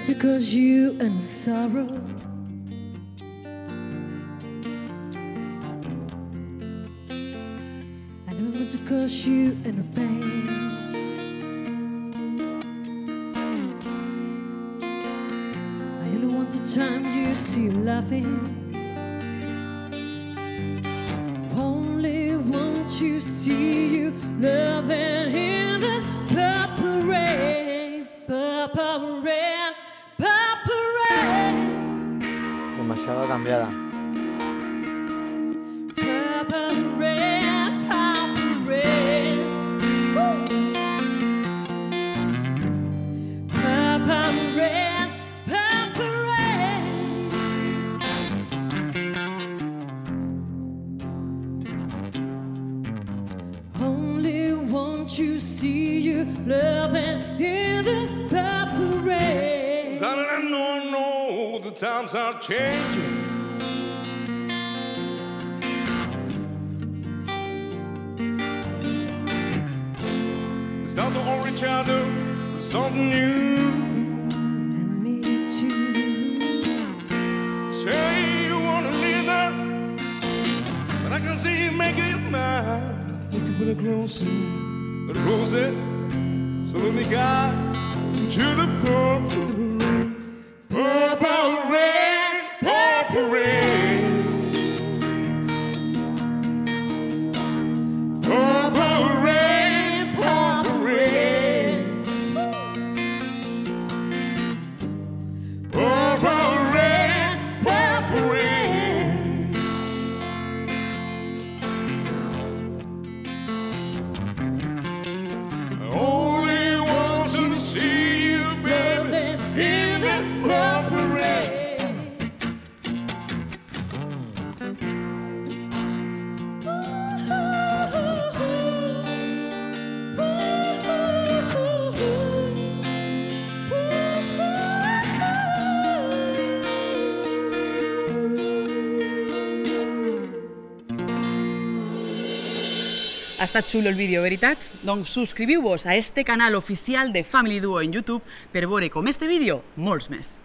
to cause you any sorrow. I don't want to cause you any pain. I only want the time you see you laughing. Only want to see you loving in the purple rain, purple rain, purple rain. Demasiado cambiada. Purple rain, purple rain. Woo. Purple rain, purple rain. Only want to see you loving in the purple rain. Darling, I know the times are changing. It's time to hold each other for something new. And me too. Say you wanna leave there, but I can see you make it mine. I think you better close it, so let me guide you to the purple rain, purple rain, purple rain, purple rain, purple rain, purple rain, purple rain. Only want to see you, baby, in the purple rain. Ha estat xulo el vídeo, veritat? Doncs subscriviu-vos a este canal oficial de Family Duo en YouTube per veure com este vídeo molts més.